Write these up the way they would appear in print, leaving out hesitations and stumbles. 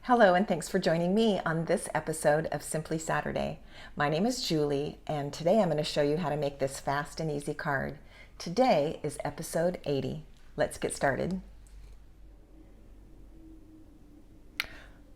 Hello, and thanks for joining me on this episode of Simply Saturday. My name is Julie, and today I'm going to show you how to make this fast and easy card. Today is episode 80. Let's get started.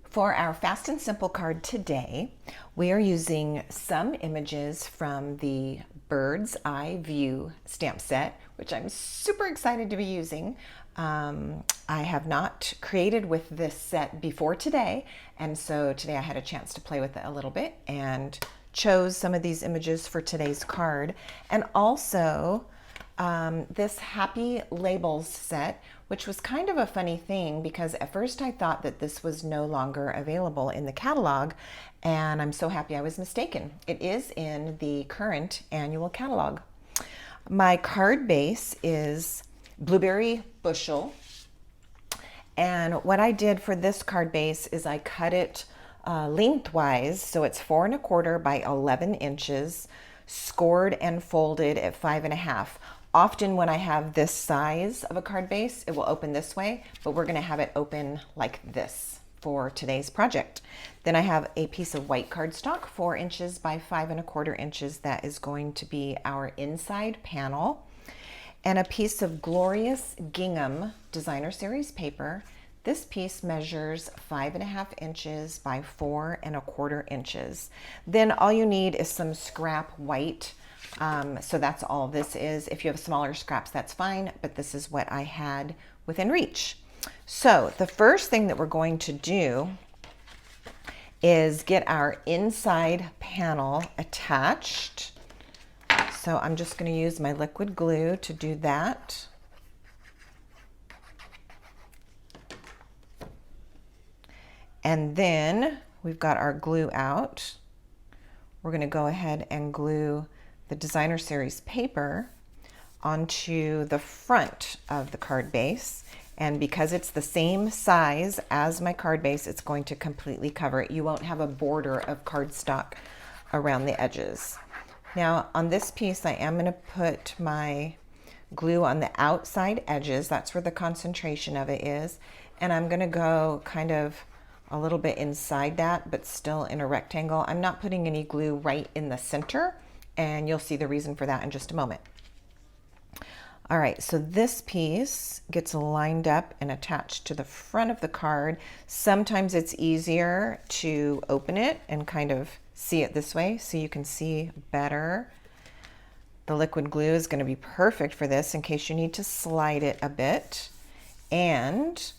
For our fast and simple card today, we are using some images from the Bird's Eye View stamp set, which I'm super excited to be using. I have not created with this set before today, and so today I had a chance to play with it a little bit and chose some of these images for today's card. And also this Happy Labels set, which was kind of a funny thing because at first I thought that this was no longer available in the catalog, and I'm so happy I was mistaken. It is in the current annual catalog. My card base is Blueberry Bushel, and what I did for this card base is I cut it lengthwise, so it's 4 1/4 by 11 inches, scored and folded at 5 1/2. Often when I have this size of a card base, it will open this way, but we're going to have it open like this for today's project. Then I have a piece of white cardstock, 4 inches by 5 1/4 inches. That is going to be our inside panel. And a piece of Glorious Gingham Designer Series paper. This piece measures 5 1/2 inches by 4 1/4 inches. Then all you need is some scrap white. So that's all this is. If you have smaller scraps, that's fine, but this is what I had within reach. So the first thing that we're going to do is get our inside panel attached. So I'm just going to use my liquid glue to do that. And then we've got our glue out. We're going to go ahead and glue the Designer Series paper onto the front of the card base. And because it's the same size as my card base, it's going to completely cover it. You won't have a border of cardstock around the edges. Now on this piece, I am going to put my glue on the outside edges. That's where the concentration of it is. And I'm going to go kind of a little bit inside that, but still in a rectangle. I'm not putting any glue right in the center, and you'll see the reason for that in just a moment. All right, so this piece gets lined up and attached to the front of the card. Sometimes it's easier to open it and kind of see it this way so you can see better. The liquid glue is going to be perfect for this in case you need to slide it a bit. And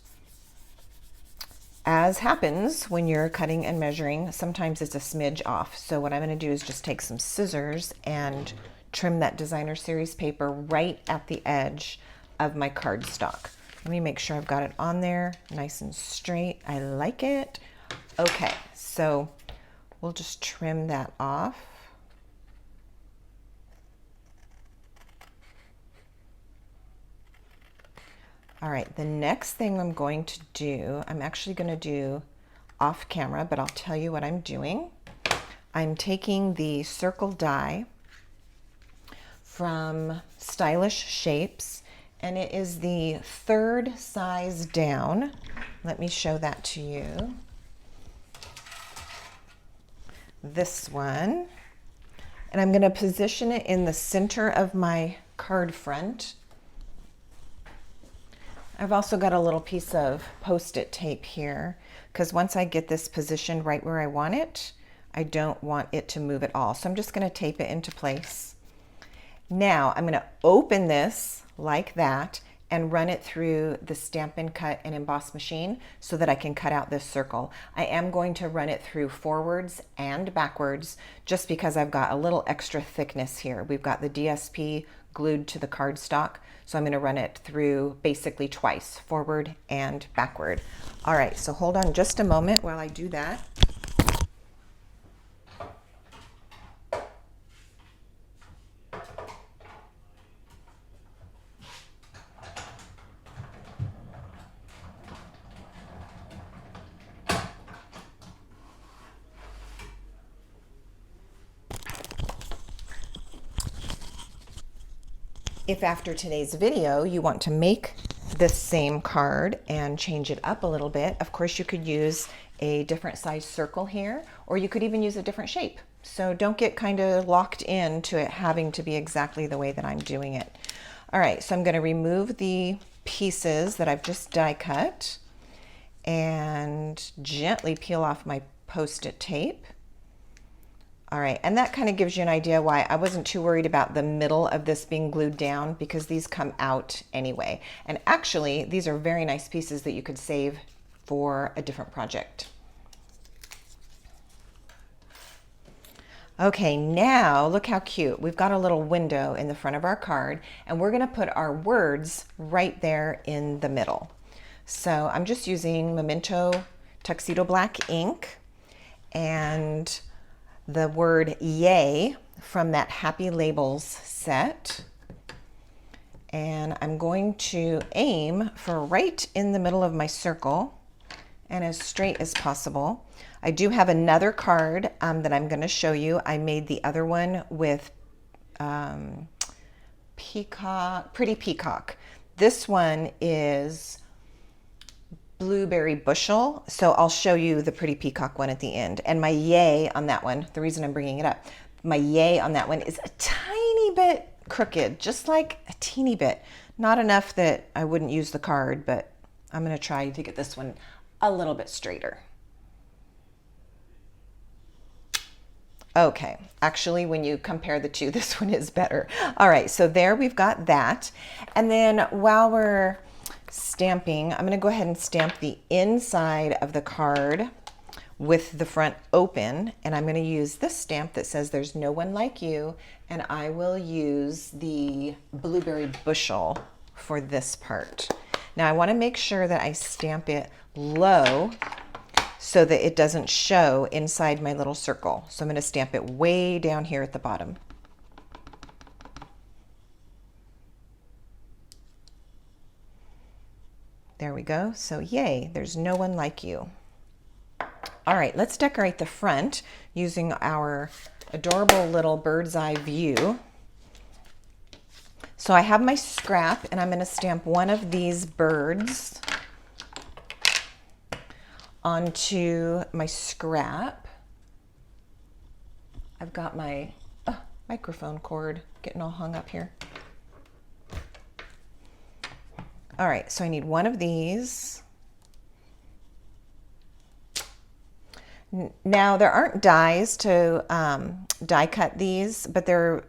as happens when you're cutting and measuring, sometimes it's a smidge off. So what I'm going to do is just take some scissors and trim that Designer Series paper right at the edge of my cardstock. Let me make sure I've got it on there nice and straight. I like it. Okay, so we'll just trim that off. All right, the next thing I'm going to do, I'm actually going to do off camera, but I'll tell you what I'm doing. I'm taking the circle die from Stylish Shapes, and it is the 3rd size down. Let me show that to you. This one. And I'm going to position it in the center of my card front. I've also got a little piece of Post-it tape here because once I get this positioned right where I want it, I don't want it to move at all. So I'm just going to tape it into place. Now I'm going to open this like that and run it through the Stampin' Cut and Emboss machine so that I can cut out this circle. I am going to run it through forwards and backwards just because I've got a little extra thickness here. We've got the DSP glued to the cardstock, so I'm going to run it through basically twice, forward and backward. All right, so hold on just a moment while I do that. If after today's video you want to make this same card and change it up a little bit. Of course, you could use a different size circle here, or you could even use a different shape. So don't get kind of locked into it having to be exactly the way that I'm doing it. All right, so I'm going to remove the pieces that I've just die cut and gently peel off my Post-it tape. All right, and that kind of gives you an idea why I wasn't too worried about the middle of this being glued down, because these come out anyway. And actually, these are very nice pieces that you could save for a different project. Okay, now look how cute. We've got a little window in the front of our card, and we're gonna put our words right there in the middle. So I'm just using Memento Tuxedo Black ink and the word yay from that Happy Labels set. And I'm going to aim for right in the middle of my circle and as straight as possible. I do have another card that I'm going to show you. I made the other one with Pretty Peacock. This one is Blueberry Bushel, so I'll show you the Pretty Peacock one at the end. And my yay on that one, the reason I'm bringing it up, my yay on that one is a tiny bit crooked, just like a teeny bit. Not enough that I wouldn't use the card, but I'm going to try to get this one a little bit straighter. Okay, actually when you compare the two, this one is better. All right, so there we've got that. And then while we're stamping, I'm going to go ahead and stamp the inside of the card with the front open, and I'm going to use this stamp that says there's no one like you, and I will use the Blueberry Bushel for this part. Now I want to make sure that I stamp it low so that it doesn't show inside my little circle. So I'm going to stamp it way down here at the bottom. There we go. So yay, there's no one like you. All right, let's decorate the front using our adorable little bird's eye view. So I have my scrap, and I'm going to stamp one of these birds onto my scrap. I've got my microphone cord getting all hung up here. All right, so I need one of these. Now there aren't dies to die cut these, but they're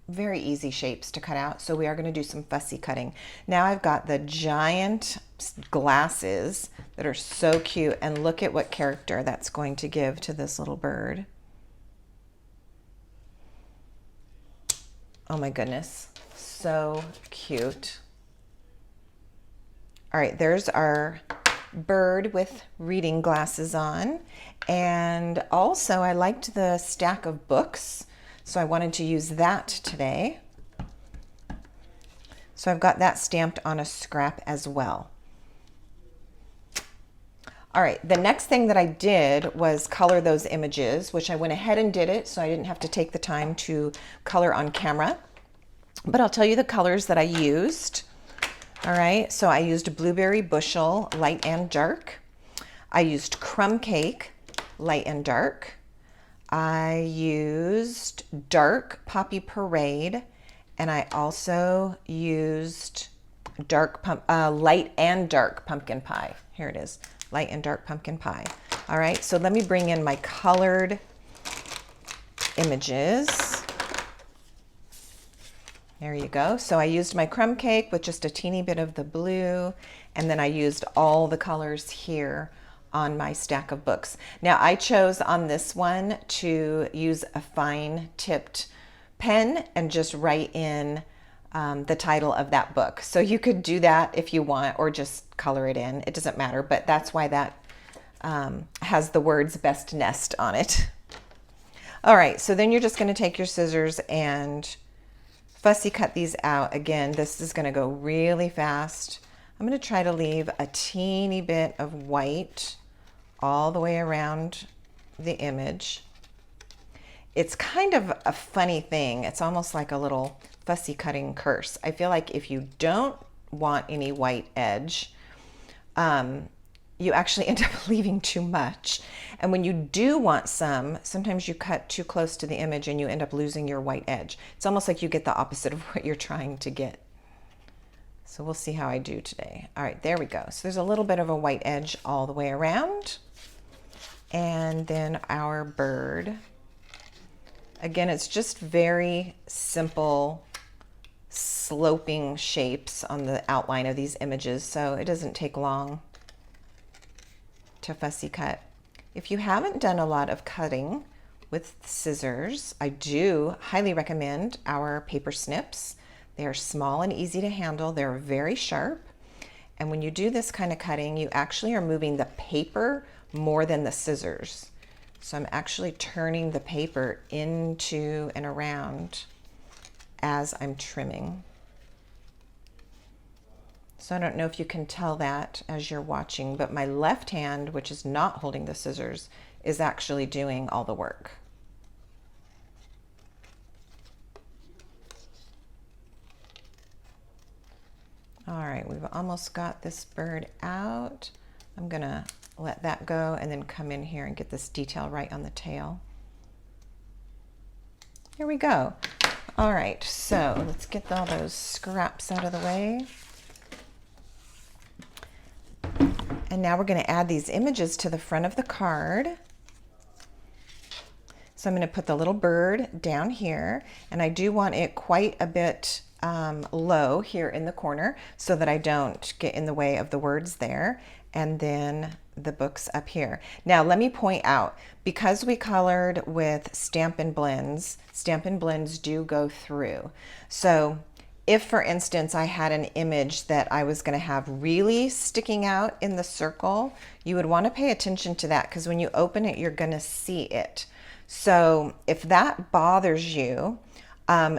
very easy shapes to cut out. So we are going to do some fussy cutting. Now I've got the giant glasses that are so cute, and look at what character that's going to give to this little bird. Oh my goodness, so cute. All right, there's our bird with reading glasses on. And also I liked the stack of books, so I wanted to use that today. So I've got that stamped on a scrap as well. All right, the next thing that I did was color those images, which I went ahead and did it so I didn't have to take the time to color on camera. But I'll tell you the colors that I used. All right, so I used Blueberry Bushel, light and dark. I used Crumb Cake, light and dark. I used Dark Poppy Parade, and I also used light and dark pumpkin pie. Here it is, light and dark pumpkin pie. All right, so let me bring in my colored images. There you go. So I used my crumb cake with just a teeny bit of the blue, and then I used all the colors here on my stack of books. Now I chose on this one to use a fine tipped pen and just write in the title of that book. So you could do that if you want, or just color it in. It doesn't matter, but that's why that has the words Best Nest on it. All right, so then you're just going to take your scissors and fussy cut these out. Again, this is going to go really fast. I'm going to try to leave a teeny bit of white all the way around the image. It's kind of a funny thing. It's almost like a little fussy cutting curse. I feel like if you don't want any white edge, you actually end up leaving too much. And when you do want some, sometimes you cut too close to the image and you end up losing your white edge. It's almost like you get the opposite of what you're trying to get. So we'll see how I do today. All right, there we go. So there's a little bit of a white edge all the way around. And then our bird. Again, it's just very simple sloping shapes on the outline of these images, so it doesn't take long to fussy cut. If you haven't done a lot of cutting with scissors, I do highly recommend our paper snips. They are small and easy to handle. They're very sharp. And when you do this kind of cutting, you actually are moving the paper more than the scissors. So I'm actually turning the paper into and around as I'm trimming. So I don't know if you can tell that as you're watching, but my left hand, which is not holding the scissors, is actually doing all the work. All right, we've almost got this bird out. I'm gonna let that go and then come in here and get this detail right on the tail. Here we go. All right, so let's get all those scraps out of the way. And now we're going to add these images to the front of the card. So I'm going to put the little bird down here, and I do want it quite a bit low here in the corner so that I don't get in the way of the words there. And then the books up here. Now let me point out, because we colored with Stampin' Blends do go through. So if, for instance, I had an image that I was going to have really sticking out in the circle, you would want to pay attention to that, because when you open it, you're going to see it. So if that bothers you,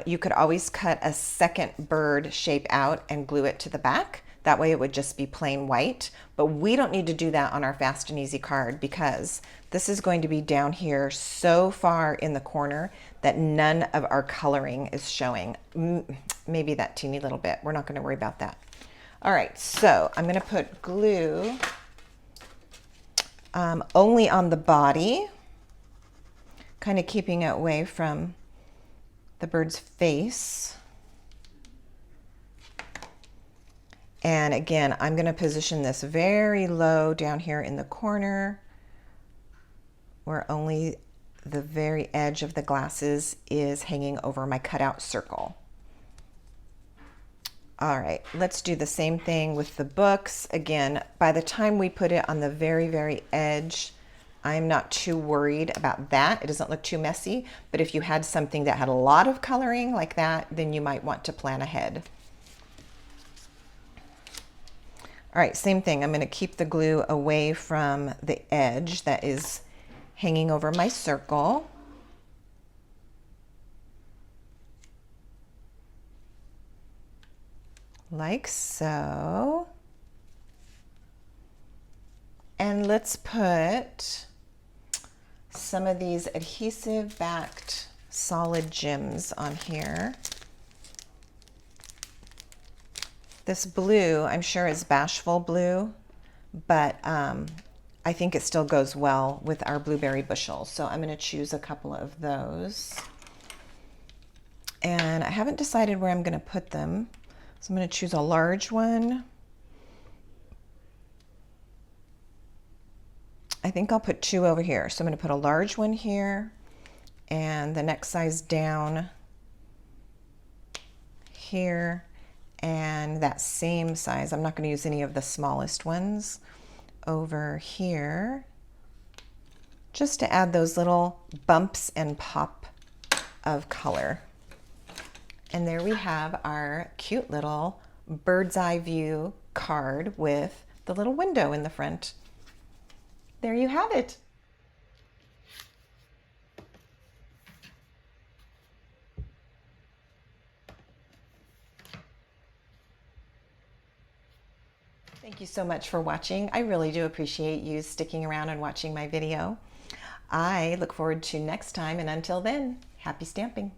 you could always cut a second bird shape out and glue it to the back. That way it would just be plain white. But we don't need to do that on our Fast and Easy card, because this is going to be down here so far in the corner that none of our coloring is showing. Maybe that teeny little bit. We're not going to worry about that. All right, so I'm going to put glue only on the body, kind of keeping it away from the bird's face. And again, I'm going to position this very low down here in the corner, where only the very edge of the glasses is hanging over my cutout circle. All right, let's do the same thing with the books. Again, by the time we put it on the very, very edge, I'm not too worried about that. It doesn't look too messy, but if you had something that had a lot of coloring like that, then you might want to plan ahead. All right, same thing. I'm going to keep the glue away from the edge that is hanging over my circle. Like so. And let's put some of these adhesive backed solid gems on here. This blue, I'm sure, is Bashful Blue, but I think it still goes well with our blueberry bushel. So I'm going to choose a couple of those. And I haven't decided where I'm going to put them. So I'm going to choose a large one. I think I'll put two over here. So I'm going to put a large one here and the next size down here. And that same size, I'm not going to use any of the smallest ones, over here, just to add those little bumps and pop of color. And there we have our cute little bird's eye view card with the little window in the front. There you have it. Thank you so much for watching. I really do appreciate you sticking around and watching my video. I look forward to next time, and until then, happy stamping.